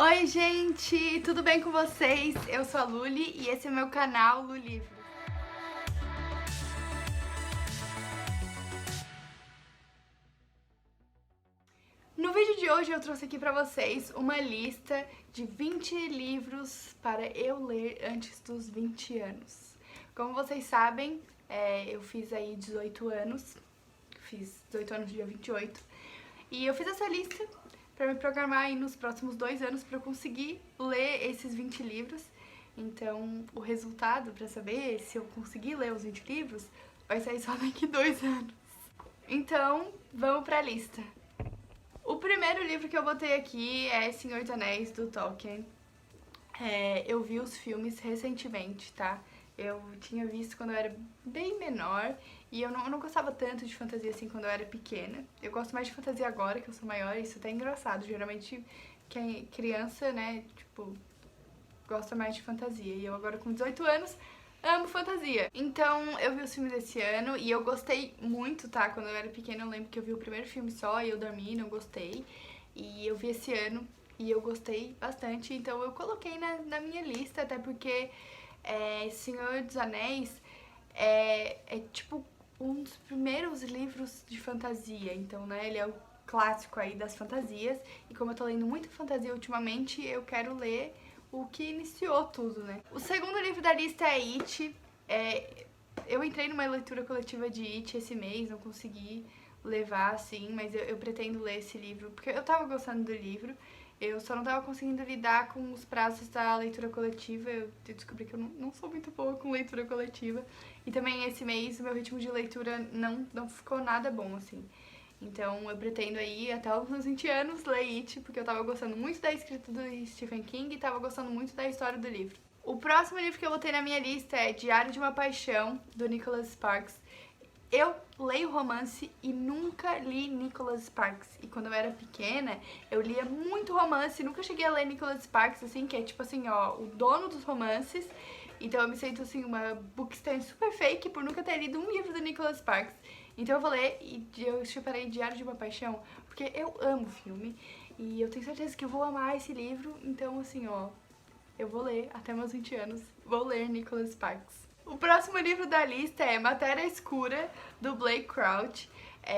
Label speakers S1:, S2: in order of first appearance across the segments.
S1: Oi gente, tudo bem com vocês? Eu sou a Luli e esse é o meu canal Lulivro. No vídeo de hoje eu trouxe aqui pra vocês uma lista de 20 livros para eu ler antes dos 20 anos. Como vocês sabem, eu fiz aí 18 anos, fiz 18 anos dia 28, e eu fiz essa lista para me programar aí nos próximos 2 anos para eu conseguir ler esses 20 livros. Então, o resultado para saber se eu conseguir ler os 20 livros vai sair só daqui 2 anos. Então, vamos para a lista. O primeiro livro que eu botei aqui é Senhor dos Anéis, do Tolkien. Eu vi os filmes recentemente, tá? Eu tinha visto quando eu era bem menor e eu não gostava tanto de fantasia assim quando eu era pequena. Eu gosto mais de fantasia agora, que eu sou maior, e isso até é engraçado. Geralmente, quem criança, né, tipo, gosta mais de fantasia. E eu agora com 18 anos amo fantasia. Então eu vi os filmes desse ano e eu gostei muito, tá? Quando eu era pequena eu lembro que eu vi o primeiro filme só e eu dormi e não gostei. E eu vi esse ano e eu gostei bastante, então eu coloquei na minha lista, até porque Senhor dos Anéis é tipo um dos primeiros livros de fantasia, então, né, ele é o clássico aí das fantasias, e como eu tô lendo muita fantasia ultimamente, eu quero ler o que iniciou tudo, né. O segundo livro da lista é It. Eu entrei numa leitura coletiva de It esse mês, não consegui levar, assim, mas eu pretendo ler esse livro, porque eu tava gostando do livro, eu só não tava conseguindo lidar com os prazos da leitura coletiva. Eu descobri que eu não sou muito boa com leitura coletiva. E também esse mês o meu ritmo de leitura não ficou nada bom, assim. Então eu pretendo aí, até os meus 20 anos, ler It, porque eu tava gostando muito da escrita do Stephen King e tava gostando muito da história do livro. O próximo livro que eu botei na minha lista é Diário de uma Paixão, do Nicholas Sparks. Eu leio romance e nunca li Nicholas Sparks. E quando eu era pequena, eu lia muito romance, nunca cheguei a ler Nicholas Sparks, assim, que é tipo assim, ó, o dono dos romances. Então eu me sinto, assim, uma bookstand super fake por nunca ter lido um livro do Nicholas Sparks. Então eu vou ler e eu separei Diário de uma Paixão, porque eu amo o filme. E eu tenho certeza que eu vou amar esse livro, então assim, ó, eu vou ler até meus 20 anos, vou ler Nicholas Sparks. O próximo livro da lista é Matéria Escura, do Blake Crouch.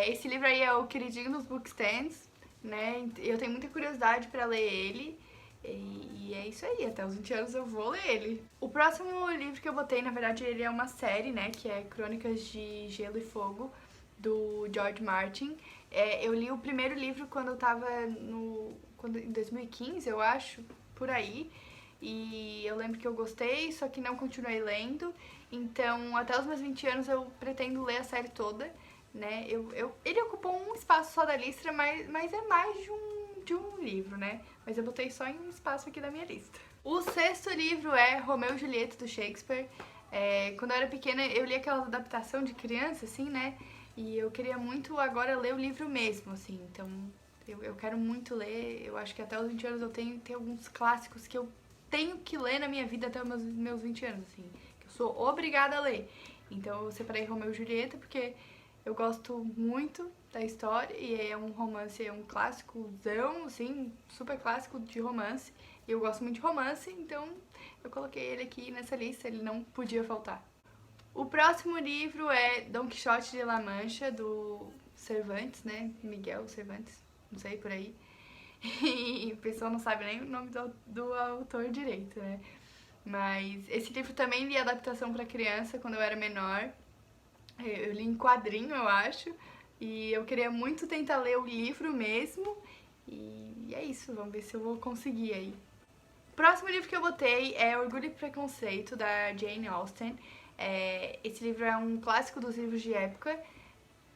S1: Esse livro aí é o queridinho dos bookstands, né? Eu tenho muita curiosidade pra ler ele. E é isso aí, até os 20 anos eu vou ler ele. O próximo livro que eu botei, na verdade, ele é uma série, né? Que é Crônicas de Gelo e Fogo, do George Martin. Eu li o primeiro livro quando eu tava em 2015, eu acho, por aí. E eu lembro que eu gostei, só que não continuei lendo. Então, até os meus 20 anos eu pretendo ler a série toda, né? Ele ocupou um espaço só da lista, mas é mais de um livro, né? Mas eu botei só em um espaço aqui da minha lista. O sexto livro é Romeu e Julieta, do Shakespeare. Quando eu era pequena, eu li aquela adaptação de criança, assim, né? E eu queria muito agora ler o livro mesmo, assim. Então, eu quero muito ler. Eu acho que até os 20 anos eu tenho alguns clássicos que eu tenho que ler na minha vida até os meus 20 anos, assim, que eu sou obrigada a ler. Então eu separei Romeu e Julieta porque eu gosto muito da história e é um romance, é um clássicozão, assim, super clássico de romance. E eu gosto muito de romance, então eu coloquei ele aqui nessa lista, ele não podia faltar. O próximo livro é Dom Quixote de La Mancha, do Cervantes, né? Miguel Cervantes, não sei, por aí. E o pessoal não sabe nem o nome do autor direito, né? Mas esse livro também li adaptação para criança quando eu era menor. Eu li em quadrinho, eu acho. E eu queria muito tentar ler o livro mesmo. E é isso, vamos ver se eu vou conseguir aí. O próximo livro que eu botei é Orgulho e Preconceito, da Jane Austen. Esse livro é um clássico dos livros de época.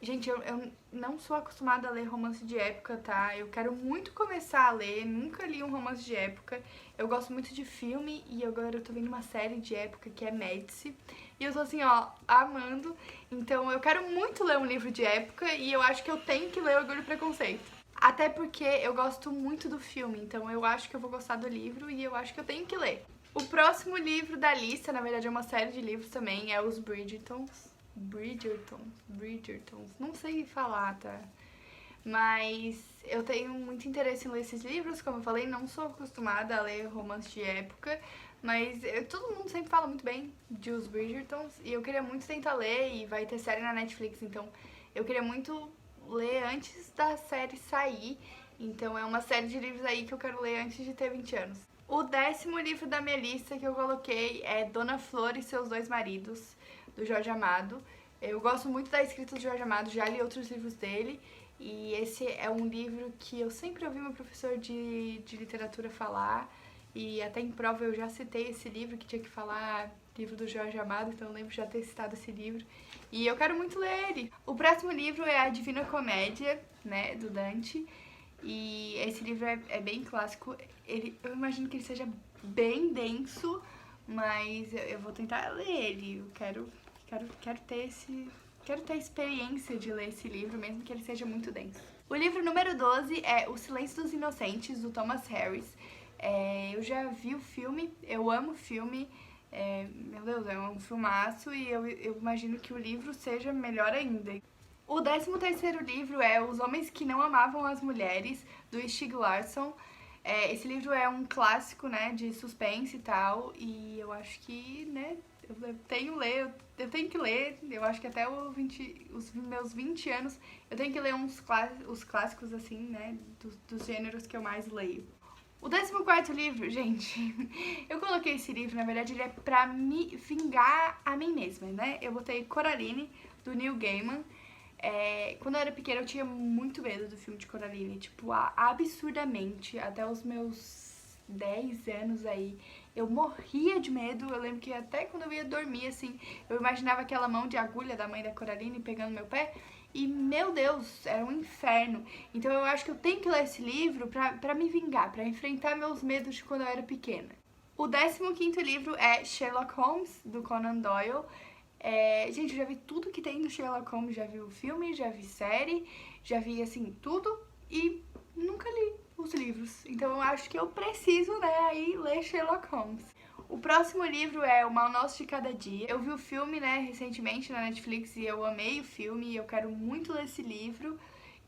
S1: Gente, eu não sou acostumada a ler romance de época, tá? Eu quero muito começar a ler, nunca li um romance de época. Eu gosto muito de filme e agora eu tô vendo uma série de época que é Médici. E eu tô assim, ó, amando. Então eu quero muito ler um livro de época e eu acho que eu tenho que ler Orgulho e Preconceito. Até porque eu gosto muito do filme, então eu acho que eu vou gostar do livro e eu acho que eu tenho que ler. O próximo livro da lista, na verdade é uma série de livros também, é Os Bridgertons, não sei falar, tá? Mas eu tenho muito interesse em ler esses livros, como eu falei, não sou acostumada a ler romance de época, mas todo mundo sempre fala muito bem de Os Bridgertons e eu queria muito tentar ler e vai ter série na Netflix, então eu queria muito ler antes da série sair, então é uma série de livros aí que eu quero ler antes de ter 20 anos. O 10º livro da minha lista que eu coloquei é Dona Flor e Seus Dois Maridos, do Jorge Amado. Eu gosto muito da escrita do Jorge Amado, já li outros livros dele, e esse é um livro que eu sempre ouvi meu professor de literatura falar, e até em prova eu já citei esse livro, que tinha que falar livro do Jorge Amado, então eu lembro de já ter citado esse livro, e eu quero muito ler ele. O próximo livro é A Divina Comédia, né, do Dante, e esse livro é bem clássico, eu imagino que ele seja bem denso, mas eu vou tentar ler ele, eu quero ter a experiência de ler esse livro, mesmo que ele seja muito denso. O livro número 12 é O Silêncio dos Inocentes, do Thomas Harris. Eu já vi o filme, eu amo o filme, meu Deus, é um filmaço e eu imagino que o livro seja melhor ainda. O 13º livro é Os Homens que Não Amavam as Mulheres, do Stieg Larsson. Esse livro é um clássico, né, de suspense e tal, e eu acho que, né, eu tenho que ler, eu acho que até os meus 20 anos eu tenho que ler os clássicos, assim, né, dos gêneros que eu mais leio. O 14º livro, gente, eu coloquei esse livro, na verdade ele é pra me vingar a mim mesma, né, eu botei Coraline, do Neil Gaiman. Quando eu era pequena eu tinha muito medo do filme de Coraline, tipo, absurdamente, até os meus 10 anos aí, eu morria de medo. Eu lembro que até quando eu ia dormir, assim, eu imaginava aquela mão de agulha da mãe da Coraline pegando meu pé, e, meu Deus, era um inferno. Então eu acho que eu tenho que ler esse livro pra me vingar, pra enfrentar meus medos de quando eu era pequena. O 15º livro é Sherlock Holmes, do Conan Doyle. Gente, eu já vi tudo que tem do Sherlock Holmes, já vi o filme, já vi série, já vi, assim, tudo e nunca li os livros. Então eu acho que eu preciso, né, aí ler Sherlock Holmes. O próximo livro é O Mal Nosso de Cada Dia. Eu vi o filme, né, recentemente na Netflix e eu amei o filme e eu quero muito ler esse livro.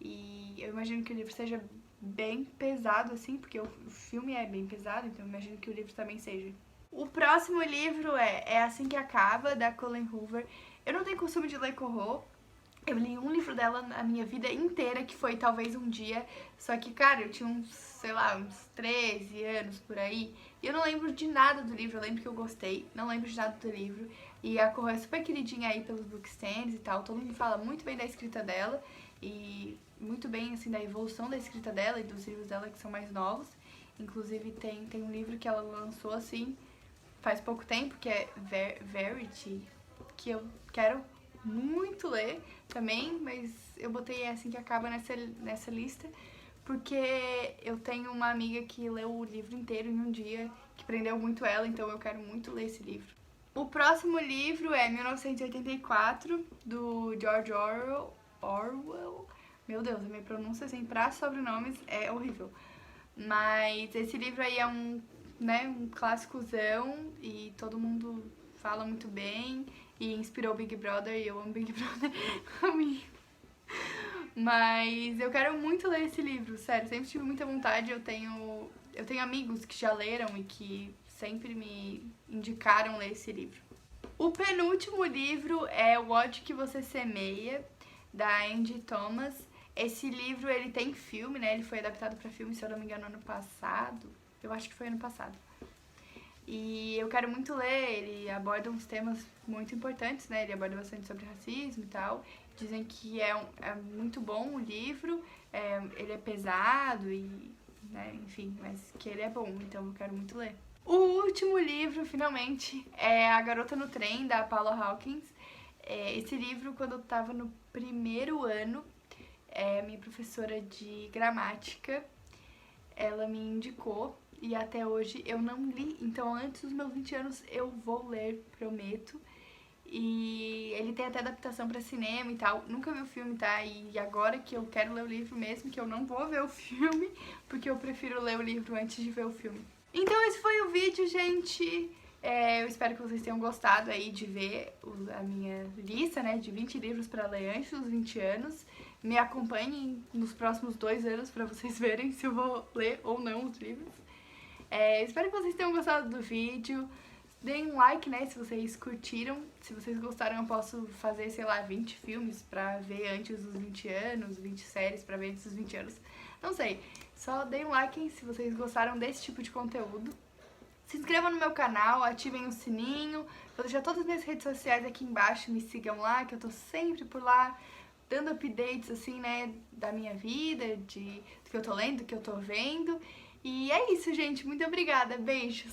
S1: E eu imagino que o livro seja bem pesado, assim, porque o filme é bem pesado, então eu imagino que o livro também seja. O próximo livro é Assim que Acaba, da Colleen Hoover. Eu não tenho costume de ler Corô. Eu li um livro dela na minha vida inteira, que foi Talvez Um Dia. Só que, cara, eu tinha uns, sei lá, uns 13 anos por aí. E eu não lembro de nada do livro. Eu lembro que eu gostei, não lembro de nada do livro. E a Corô é super queridinha aí pelos bookstands e tal. Todo mundo fala muito bem da escrita dela. E muito bem, assim, da evolução da escrita dela e dos livros dela que são mais novos. Inclusive, tem um livro que ela lançou, assim, faz pouco tempo, que é Verity, que eu quero muito ler também, mas eu botei Assim que Acaba nessa lista, porque eu tenho uma amiga que leu o livro inteiro em um dia, que prendeu muito ela, então eu quero muito ler esse livro. O próximo livro é 1984, do George Orwell. Meu Deus, a minha pronúncia sem pra sobrenomes é horrível. Mas esse livro aí é um clássicozão e todo mundo fala muito bem e inspirou Big Brother e eu amo Big Brother. Mas eu quero muito ler esse livro, sério, sempre tive muita vontade. Eu tenho amigos que já leram e que sempre me indicaram ler esse livro. O penúltimo livro é O Ódio que Você Semeia, da Angie Thomas. Esse livro, ele tem filme, né? Ele foi adaptado para filme, se eu não me engano, ano passado. Eu acho que foi ano passado. E eu quero muito ler, ele aborda uns temas muito importantes, né? Ele aborda bastante sobre racismo e tal. Dizem que é muito bom o livro, ele é pesado e, né, enfim, mas que ele é bom, então eu quero muito ler. O último livro, finalmente, é A Garota no Trem, da Paula Hawkins. Esse livro, quando eu tava no primeiro ano, minha professora de gramática, ela me indicou e até hoje eu não li, então antes dos meus 20 anos eu vou ler, prometo. E ele tem até adaptação pra cinema e tal, nunca vi o filme, tá? E agora que eu quero ler o livro mesmo, que eu não vou ver o filme, porque eu prefiro ler o livro antes de ver o filme. Então esse foi o vídeo, gente. Eu espero que vocês tenham gostado aí de ver a minha lista, né, de 20 livros pra ler antes dos 20 anos. me acompanhem nos próximos 2 anos pra vocês verem se eu vou ler ou não os livros. Espero que vocês tenham gostado do vídeo. Deem um like, né, se vocês curtiram. Se vocês gostaram, eu posso fazer, sei lá, 20 filmes pra ver antes dos 20 anos, 20 séries pra ver antes dos 20 anos. Não sei. Só deem um like se vocês gostaram desse tipo de conteúdo. Se inscrevam no meu canal, ativem o sininho. Vou deixar todas as minhas redes sociais aqui embaixo, me sigam lá, que eu tô sempre por lá, dando updates, assim, né, da minha vida, do que eu tô lendo, do que eu tô vendo. E é isso, gente. Muito obrigada. Beijos!